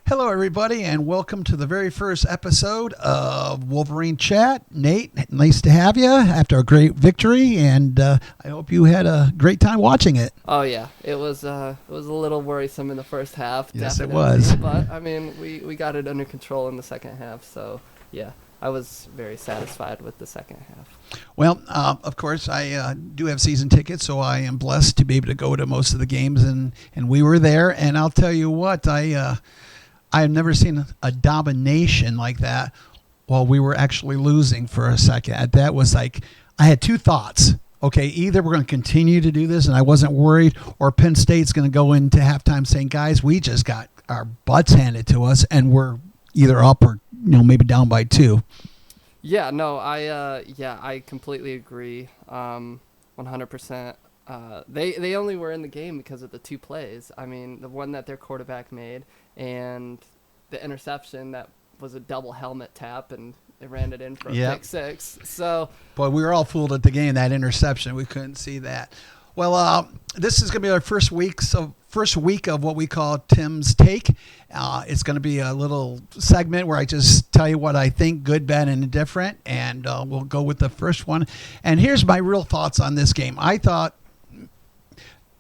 Hello, everybody, and welcome to the very first episode of Wolverine Chat. Nate, nice to have you after a great victory, and I hope you had a great time watching it. Oh yeah, it was a little worrisome in the first half. Yes, it definitely, was. But I mean, we got it under control in the second half. So yeah, I was very satisfied with the second half. Well, of course, I do have season tickets, so I am blessed to be able to go to most of the games, and we were there. And I'll tell you what, I have never seen a domination like that while we were actually losing for a second. That was like, I had two thoughts. Okay, either we're going to continue to do this and I wasn't worried, or Penn State's going to go into halftime saying, guys, we just got our butts handed to us and we're either up or maybe down by two. Yeah, no, I completely agree. 100%. They only were in the game because of the two plays. I mean, the one that their quarterback made and the interception that was a double helmet tap, and they ran it in for a pick six. So, boy, we were all fooled at the game, that interception. We couldn't see that. Well, this is going to be our first week of what we call Tim's Take. It's going to be a little segment where I just tell you what I think, good, bad, and indifferent, and we'll go with the first one. And here's my real thoughts on this game.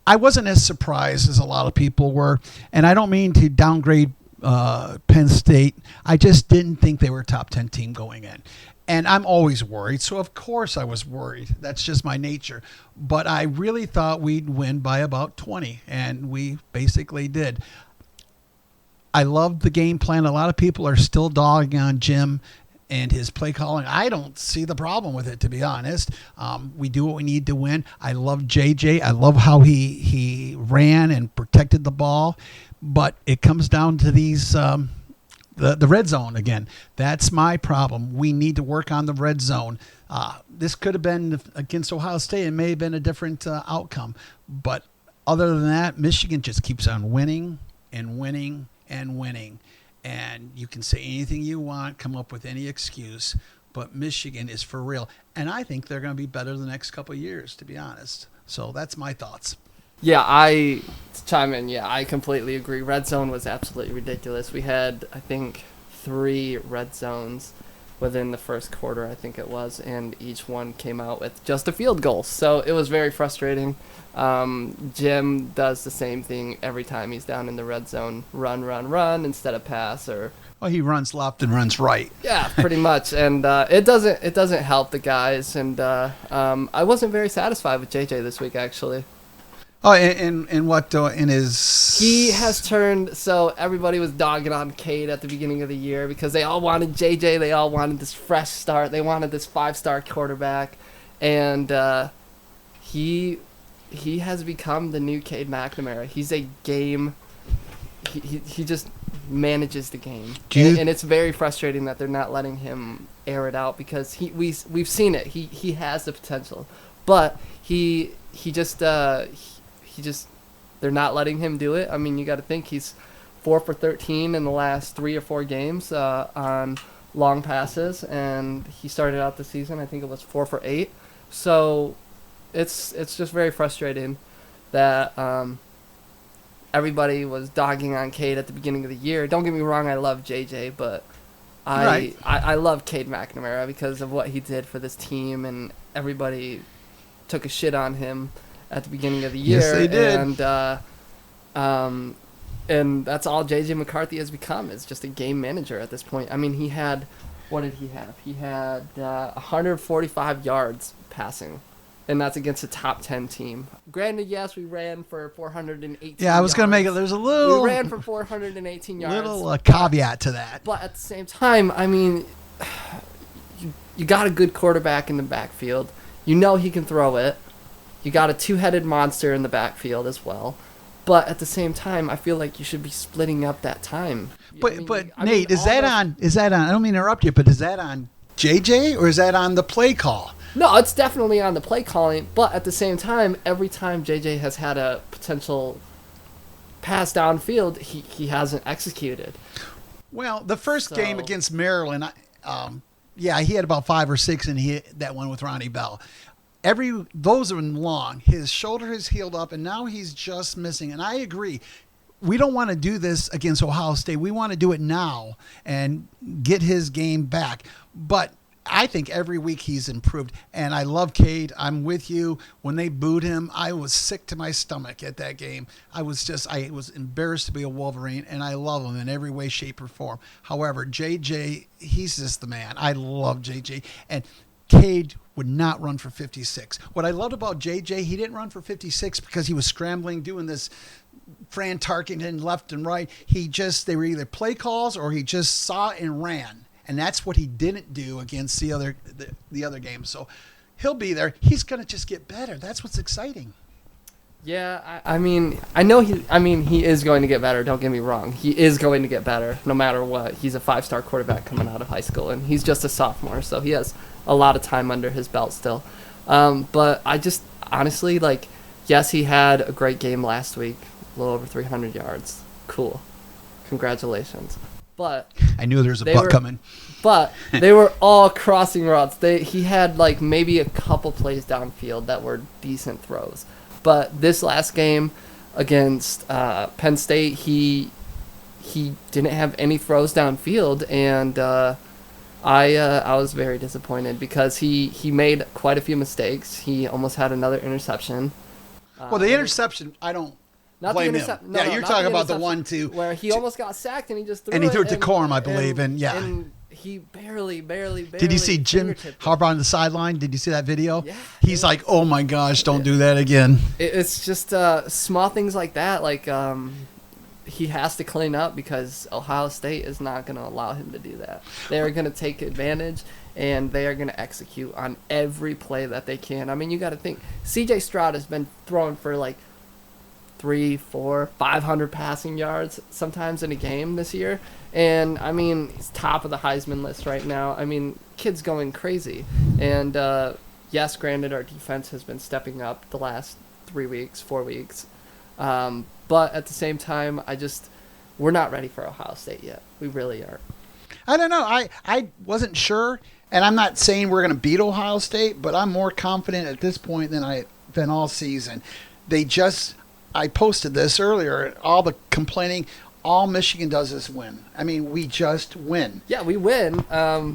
I wasn't as surprised as a lot of people were, and I don't mean to downgrade Penn State. I just didn't think they were a top 10 team going in. And I'm always worried, so of course I was worried. That's just my nature. But I really thought we'd win by about 20, and we basically did. I loved the game plan. A lot of people are still dogging on Jim and his play calling. I don't see the problem with it, to be honest. We do what we need to win. I love JJ. I love how he ran and protected the ball. But it comes down to these the red zone again. That's my problem. We need to work on the red zone. This could have been against Ohio State. It may have been a different outcome. But other than that, Michigan just keeps on winning and winning and winning. And you can say anything you want, come up with any excuse, but Michigan is for real. And I think they're going to be better the next couple of years, to be honest. So that's my thoughts. yeah, to chime in. Yeah, I completely agree. Red zone was absolutely ridiculous. We had, I think, 3 red zones within the first quarter, I think it was, and each one came out with just a field goal. So it was very frustrating. Jim does the same thing every time he's down in the red zone. Run instead of pass, or well, he runs left and runs right. Yeah, pretty much. And it doesn't help the guys. And I wasn't very satisfied with JJ this week, actually. Oh, and what in his... He has turned, so everybody was dogging on Cade at the beginning of the year because they all wanted JJ, they all wanted this fresh start, they wanted this 5-star quarterback, and he has become the new Cade McNamara. He's a game, he just manages the game. And it's very frustrating that they're not letting him air it out because we've seen it. He has the potential, but he just they're not letting him do it. I mean, you got to think he's 4 for 13 in the last 3 or 4 games on long passes, and he started out the season, I think it was 4 for 8. So it's just very frustrating that everybody was dogging on Cade at the beginning of the year. Don't get me wrong, I love JJ, but I love Cade McNamara because of what he did for this team, and everybody took a shit on him at the beginning of the year. Yes, they did. And that's all J.J. McCarthy has become, is just a game manager at this point. I mean, what did he have? He had 145 yards passing, and that's against a top 10 team. Granted, yes, we ran for 418 yards. Yeah, I was going to make it, there's a little... We ran for 418 yards. Little caveat to that. But at the same time, I mean, you got a good quarterback in the backfield. You know he can throw it. You got a 2-headed monster in the backfield as well. But at the same time, I feel like you should be splitting up that time. But Nate, is that on, I don't mean to interrupt you, but is that on JJ or is that on the play call? No, it's definitely on the play calling, but at the same time, every time JJ has had a potential pass downfield, he hasn't executed. Well, the first game against Maryland, he had about 5 or 6, and he hit that one with Ronnie Bell. Those have been long. His shoulder has healed up, and now he's just missing. And I agree. we don't want to do this against Ohio State. We want to do it now and get his game back. But I think every week he's improved. And I love Cade. I'm with you. When they booed him, I was sick to my stomach at that game. I was embarrassed to be a Wolverine, and I love him in every way, shape, or form. However, JJ, he's just the man. I love JJ. And Cade would not run for 56. What I loved about JJ, he didn't run for 56 because he was scrambling, doing this Fran Tarkenton left and right. They were either play calls or he just saw and ran. And that's what he didn't do against the other game. So he'll be there. He's going to just get better. That's what's exciting. Yeah, I mean, he is going to get better. Don't get me wrong. He is going to get better no matter what. He's a 5-star quarterback coming out of high school, and he's just a sophomore, so he has a lot of time under his belt still. But I just, honestly, yes, he had a great game last week, a little over 300 yards. Cool. Congratulations. But I knew there was a buck coming. But they were all crossing routes. He had maybe a couple plays downfield that were decent throws. But this last game against Penn State, he didn't have any throws downfield, and I was very disappointed because he made quite a few mistakes. He almost had another interception. Well, the interception, I don't. Not blame the him. interception. No, you're talking about the 1-2 where he almost got sacked and he just threw it. And he threw it to Corum, I believe, and yeah. And he barely. Did you see Jim Harbaugh on the sideline? Did you see that video? Yeah. He's like, "Oh my gosh, don't do that again." It's just small things like that. He has to clean up because Ohio State is not going to allow him to do that. They are going to take advantage, and they are going to execute on every play that they can. I mean, you got to think. C.J. Stroud has been throwing for 300, 400, 500 passing yards sometimes in a game this year. And, I mean, he's top of the Heisman list right now. I mean, kid's going crazy. And, yes, granted, our defense has been stepping up the last 4 weeks. But at the same time, we're not ready for Ohio State yet. We really aren't. I don't know. I wasn't sure, and I'm not saying we're going to beat Ohio State, but I'm more confident at this point than I've been all season. I posted this earlier, all the complaining, all Michigan does is win. I mean, we just win. Yeah, we win,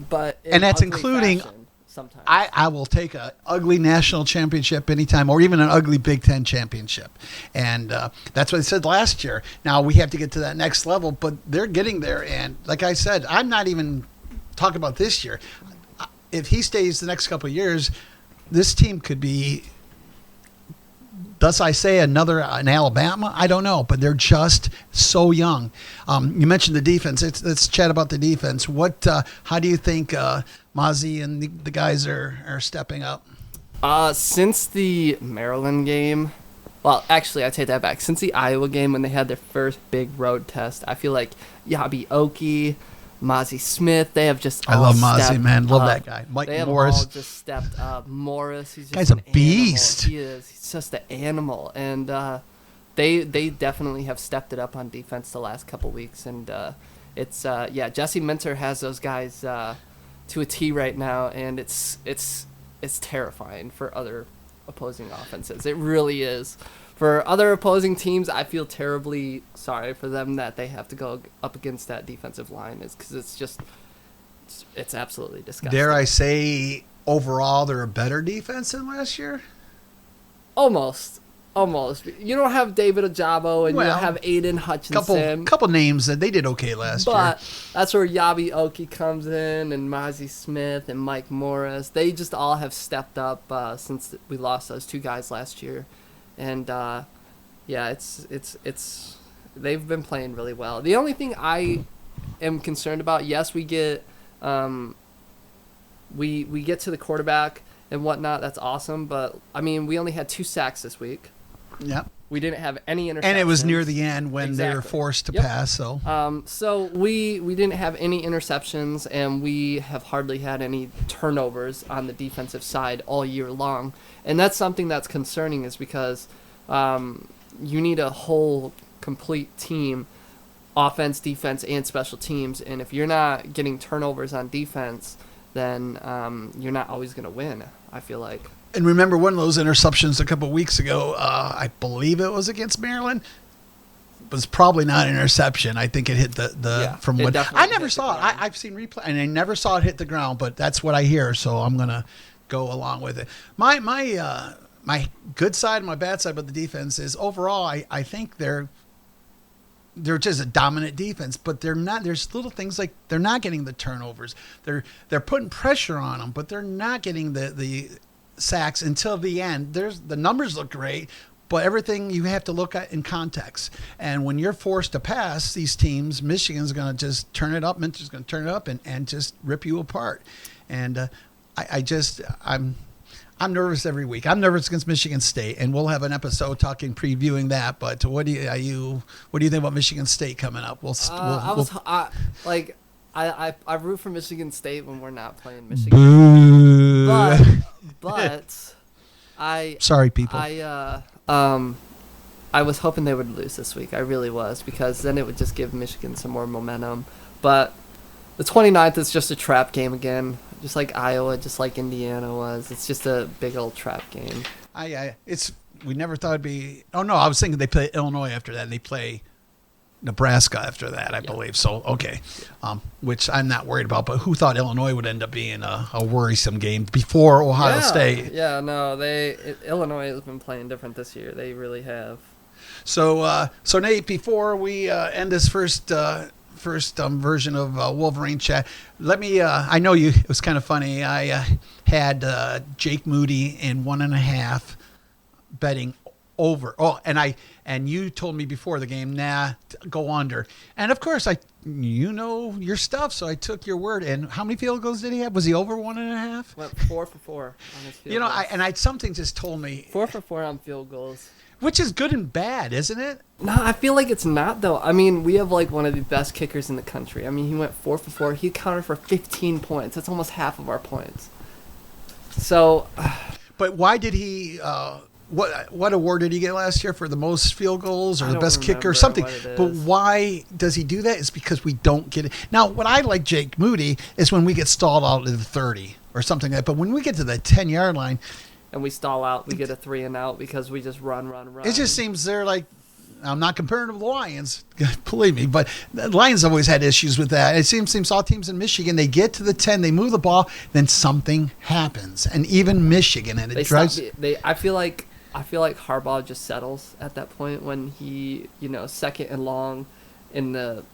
but and that's including sometimes. I will take an ugly national championship anytime, or even an ugly Big Ten championship. And that's what I said last year. Now we have to get to that next level, but they're getting there. And like I said, I'm not even talking about this year. If he stays the next couple of years, this team could be, thus I say, an Alabama. I don't know, but they're just so young. You mentioned the defense. Let's chat about the defense. How do you think Mozzie and the guys are stepping up? Since the Maryland game, well, actually, I take that back. Since the Iowa game when they had their first big road test, I feel like Yabi Oki, Mozzie Smith, they have just all I love Mozzie, man. Love that guy. Mike they have Morris. all just stepped up. Morris, he's just guy's a an beast. Animal. He is. He's just an animal. And they definitely have stepped it up on defense the last couple weeks. And it's Jesse Minter has those guys to a T right now, and it's terrifying for other opposing offenses. It really is. For other opposing teams, I feel terribly sorry for them that they have to go up against that defensive line, is because it's absolutely disgusting. Dare I say, overall, they're a better defense than last year? Almost. You don't have David Ojabo, and you don't have Aiden Hutchinson. Couple names that they did okay last year. But that's where Yabi Oki comes in, and Mozzie Smith and Mike Morris. They just all have stepped up since we lost those two guys last year. And it's they've been playing really well. The only thing I am concerned about, yes, we get we get to the quarterback and whatnot. That's awesome, but I mean, we only had 2 sacks this week. Yeah. We didn't have any interceptions. And it was near the end when they were forced to pass. So we didn't have any interceptions, and we have hardly had any turnovers on the defensive side all year long. And that's something that's concerning, is because you need a whole complete team, offense, defense, and special teams. And if you're not getting turnovers on defense, then you're not always going to win, I feel like. And remember one of those interceptions a couple of weeks ago, I believe it was against Maryland. was probably not an interception. I think it hit the Yeah, from it what definitely I hit never the saw it. ground. I've seen replay and I never saw it hit the ground, but that's what I hear. So I'm gonna go along with it. My good side, my bad side, but the defense is overall. I think they're just a dominant defense, but they're not. There's little things like they're not getting the turnovers. They're putting pressure on them, but they're not getting the sacks until the end. The numbers look great, but everything you have to look at in context. And when you're forced to pass, these teams, Michigan's going to just turn it up, Minter's going to turn it up, and just rip you apart. And I'm nervous every week. I'm nervous against Michigan State, and we'll have an episode previewing that. But what do you think about Michigan State coming up? I root for Michigan State when we're not playing Michigan. Boo. But Sorry, people. I was hoping they would lose this week. I really was, because then it would just give Michigan some more momentum. But the 29th is just a trap game again, just like Iowa, just like Indiana was. It's just a big old trap game. We never thought it'd be. Oh no, I was thinking they play Illinois after that, and they play Nebraska after that, I believe. So okay, which I'm not worried about. But who thought Illinois would end up being a worrisome game before Ohio State? Yeah, no, Illinois has been playing different this year. They really have. So Nate, before we end this first version of Wolverine Chat, let me. I know you. It was kind of funny. I had Jake Moody in 1.5 betting over. Oh, and you told me before the game, go under. And of course, you know your stuff, so I took your word. And how many field goals did he have? Was he over 1.5? Went 4 for 4 on his field goals. Something just told me 4 for 4 on field goals. Which is good and bad, isn't it? No, I feel like it's not, though. I mean, we have, one of the best kickers in the country. I mean, he went 4 for 4. He accounted for 15 points. That's almost half of our points. So... But why did he... What award did he get last year for the most field goals or the best kicker or something? But why does he do that? It's because we don't get it. Now, what I like Jake Moody is when we get stalled out to the 30 or something like that. But when we get to the 10-yard line... And we stall out, we get a 3 and out because we just run. It just seems they're like, I'm not comparing to the Lions, believe me, but the Lions always had issues with that. It seems all teams in Michigan, they get to the 10, they move the ball, then something happens. And even Michigan, and it drives... I feel like Harbaugh just settles at that point when he, second and long in the,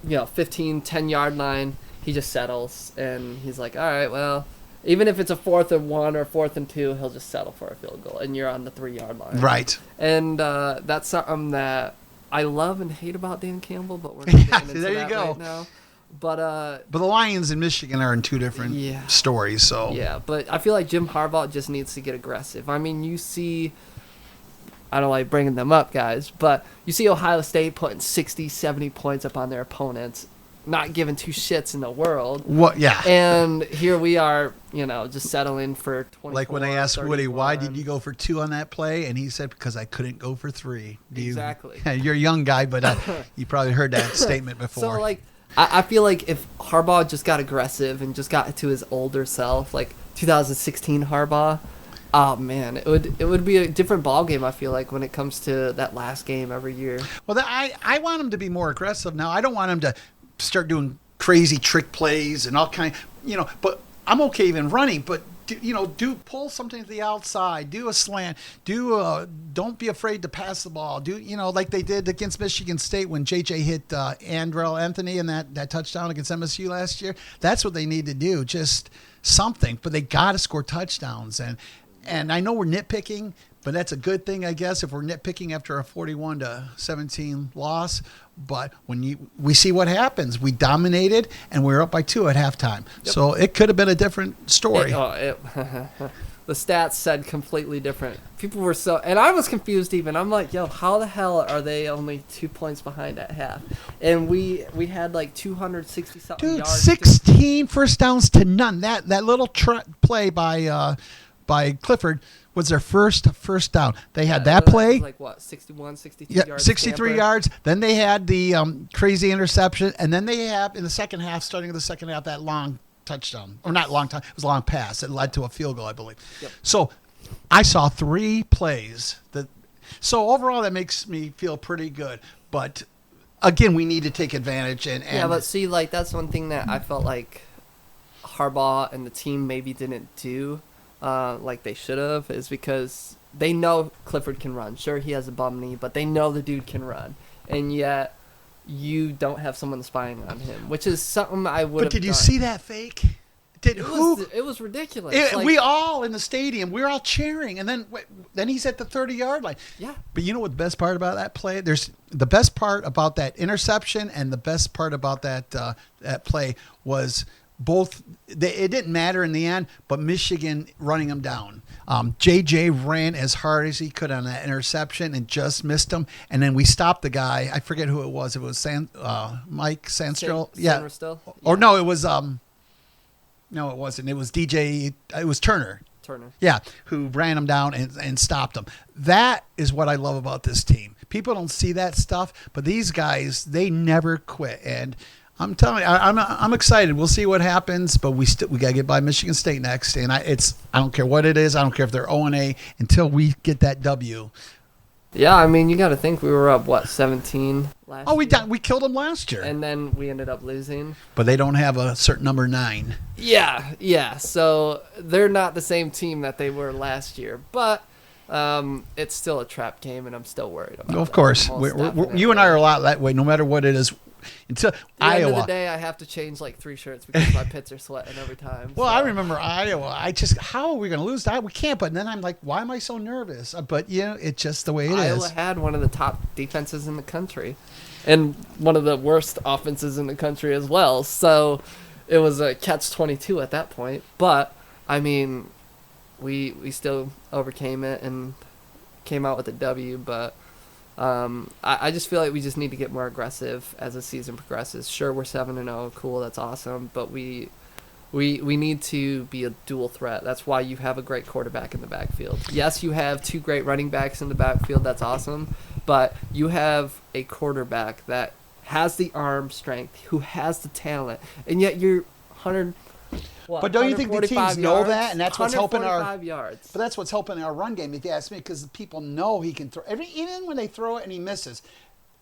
15, 10-yard line, he just settles. And he's like, all right, well... Even if it's a 4th and 1 or 4th and 2, he'll just settle for a field goal, and you're on the 3-yard line. Right. And that's something that I love and hate about Dan Campbell, but we're not getting into there you that go. right now. But the Lions and Michigan are in two different stories. So yeah, but I feel like Jim Harbaugh just needs to get aggressive. I mean, you see, I don't like bringing them up, guys, but you see Ohio State putting 60, 70 points up on their opponents, not giving two shits in the world. What? Yeah. And here we are, just settling for 24. Like when I asked 31. Woody, why did you go for 2 on that play? And he said, because I couldn't go for 3. Exactly. You're a young guy, but you probably heard that statement before. So, I feel like if Harbaugh just got aggressive and just got to his older self, like 2016 Harbaugh, oh man, it would be a different ball game. I feel like when it comes to that last game every year. Well, I want him to be more aggressive now. I don't want him to start doing crazy trick plays and all kind. But I'm okay even running. But do pull something to the outside. Do a slant. Don't be afraid to pass the ball. Like they did against Michigan State when JJ hit Andrell Anthony in that touchdown against MSU last year. That's what they need to do. Just something. But they got to score touchdowns. And I know we're nitpicking, but that's a good thing, I guess, if we're nitpicking after a 41-17 loss. But when we see what happens, we dominated and we were up by 2 at halftime. Yep. So it could have been a different story. The stats said completely different. People were and I was confused even. I'm like, yo, how the hell are they only 2 points behind at half? And we had like 260 something yards. Dude, 16 first downs to none. That little play by Clifford was their first down. They had that play. Like what, 61, 62 yards? 63 yards. Then they had the crazy interception. And then they have, in the second half, starting in the second half, that long touchdown. Or not long time. It was a long pass. It led to a field goal, I believe. Yep. So I saw 3 plays that So overall, that makes me feel pretty good. But again, we need to take advantage. And Yeah, but see, like that's one thing that I felt like Harbaugh and the team maybe didn't do like they should have, is because they know Clifford can run. Sure, he has a bum knee, but they know the dude can run, and yet you don't have someone spying on him, which is something I would. But did you see that fake? It was ridiculous. We all in the stadium, we're all cheering, and then he's at the 30-yard line. Yeah. But you know what the best part about that play? There's the best part about that interception, and the best part about that play was both. It didn't matter in the end, but Michigan running him down. JJ ran as hard as he could on that interception and just missed him. And then we stopped the guy. I forget who it was. It was Mike Sandstrom. Yeah. Or no, it was. No, it wasn't. It was DJ. It was Turner. Yeah, who ran him down and stopped him. That is what I love about this team. People don't see that stuff, but these guys, they never quit. And I'm telling you, I'm excited. We'll see what happens, but we got to get by Michigan State next. And I don't care what it is. I don't care if they're 0-A until we get that W. Yeah, I mean, you got to think we were up 17 last year. We killed them last year, and then we ended up losing. But they don't have a certain number 9. Yeah. So they're not the same team that they were last year, but it's still a trap game, and I'm still worried about. Of course, you and I are a lot that way. No matter what it is. Until Iowa. At the end of the day, I have to change like 3 shirts because my pits are sweating every time. Well, I remember Iowa. How are we going to lose that? We can't. But then I'm like, why am I so nervous? But it's just the way it is. Iowa had one of the top defenses in the country, and one of the worst offenses in the country as well. So it was a catch-22 at that point. But I mean, we still overcame it and came out with a W. But I just feel like we just need to get more aggressive as the season progresses. Sure, we're 7-0, cool, that's awesome, but we need to be a dual threat. That's why you have a great quarterback in the backfield. Yes, you have 2 great running backs in the backfield, that's awesome, but you have a quarterback that has the arm strength, who has the talent, and yet you're 100. But don't you think the teams know that, and that's what's helping our yards? But that's what's helping our run game, if you ask me, because people know he can throw. Even when they throw it and he misses,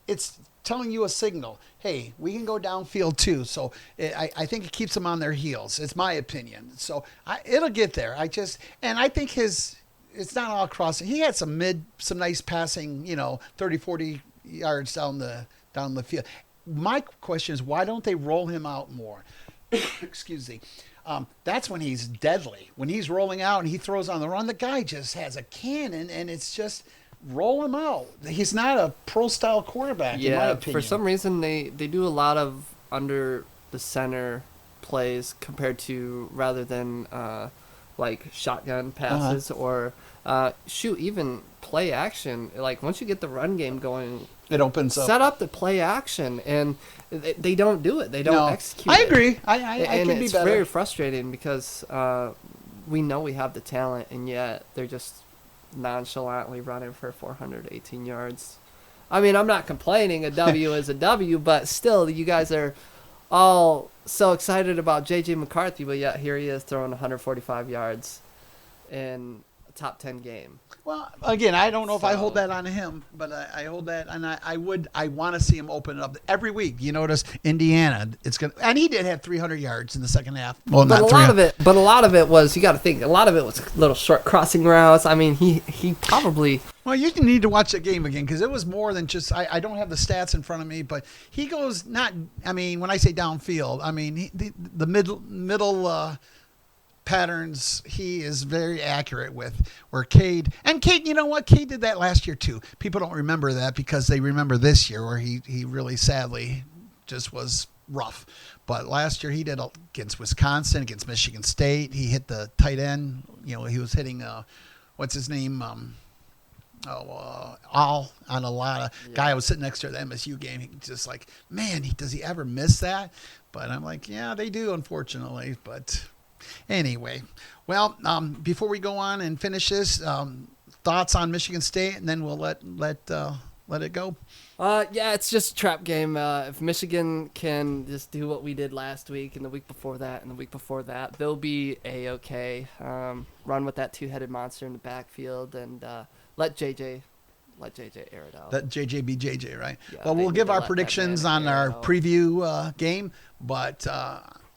it's telling you a signal. Hey, we can go downfield too. So I think it keeps them on their heels. It's my opinion. So it'll get there. I think it's not all crossing. He had some nice passing, 30, 40 yards down the field. My question is, why don't they roll him out more? Excuse me. That's when he's deadly. When he's rolling out and he throws on the run, the guy just has a cannon, and it's just roll him out. He's not a pro-style quarterback, in my opinion. For some reason, they do a lot of under the center plays compared to rather than like shotgun passes or even play action. Like once you get the run game going, it opens up. Set up the play action, and they don't do it. They don't execute. I agree. I can be better. It's very frustrating because we know we have the talent, and yet they're just nonchalantly running for 418 yards. I mean, I'm not complaining. A W is a W, but still, you guys are all so excited about J.J. McCarthy, but yet here he is throwing 145 yards in a top 10 game. Well, again, I don't know if I hold that on him, but I hold that, and I want to see him open it up every week. You notice Indiana, and he did have 300 yards in the second half. Well, but a lot of it was, you got to think, a lot of it was little short crossing routes. I mean, he probably. Well, you need to watch the game again because it was more than just. I don't have the stats in front of me, but he goes not. I mean, when I say downfield, I mean the middle. Patterns he is very accurate with. Where Cade, you know what? Cade did that last year too. People don't remember that because they remember this year where he really sadly just was rough. But last year he did against Wisconsin, against Michigan State. He hit the tight end. He was hitting what's his name? All on a lot of guy I was sitting next to at the MSU game. He just like, man, does he ever miss that? But I'm like, yeah, they do, unfortunately. But anyway, well, before we go on and finish this, thoughts on Michigan State, and then we'll let it go. Yeah, it's just a trap game. If Michigan can just do what we did last week and the week before that and the week before that, they'll be A-okay. Run with that 2-headed monster in the backfield and let JJ let JJ air it out. Let JJ be JJ, right? Yeah, well, they we'll need give to our let that predictions man on air our it out. preview game, but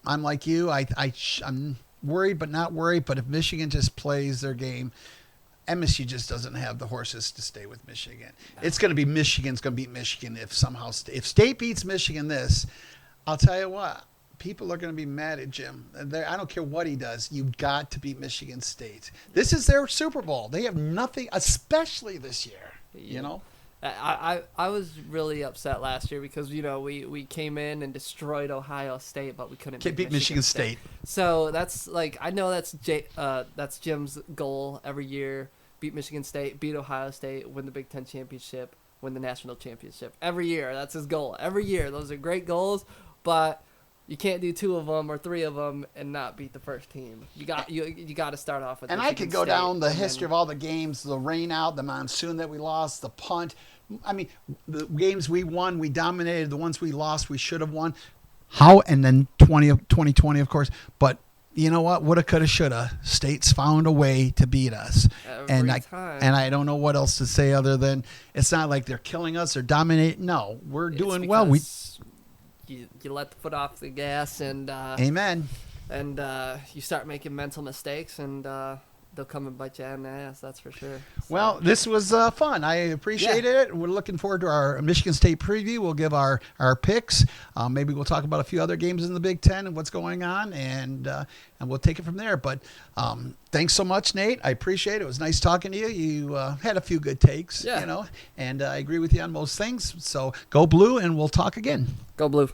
I'm like you. I'm worried, but not worried. But if Michigan just plays their game, MSU just doesn't have the horses to stay with Michigan. It's going to be Michigan's going to beat Michigan if somehow if State beats Michigan. I'll tell you what. People are going to be mad at Jim. I don't care what he does. You've got to beat Michigan State. This is their Super Bowl. They have nothing, especially this year. Yeah. You know. I was really upset last year because we came in and destroyed Ohio State, but we couldn't Beat Michigan State. So that's I know that's Jim's goal every year: beat Michigan State, beat Ohio State, win the Big Ten championship, win the national championship every year. That's his goal every year. Those are great goals, but you can't do 2 of them or 3 of them and not beat the first team. You got to start off with. And Michigan I could go State down the and history of all the games: the rain out, the monsoon that we lost, the punt. I mean, the games we won, we dominated. The ones we lost, we should have won. How? And then 2020, of course. But you know what? Woulda, coulda, shoulda. State's found a way to beat us. Every time. And I don't know what else to say other than it's not like they're killing us or dominating. No, we're doing well. You let the foot off the gas and Amen. And you start making mental mistakes and they'll come and bite you in the ass. That's for sure. So. Well, this was fun. I appreciated it. We're looking forward to our Michigan State preview. We'll give our picks. Maybe we'll talk about a few other games in the Big Ten and what's going on, and we'll take it from there. But thanks so much, Nate. I appreciate it. It was nice talking to you. You had a few good takes, yeah. and I agree with you on most things. So go Blue, and we'll talk again. Go Blue.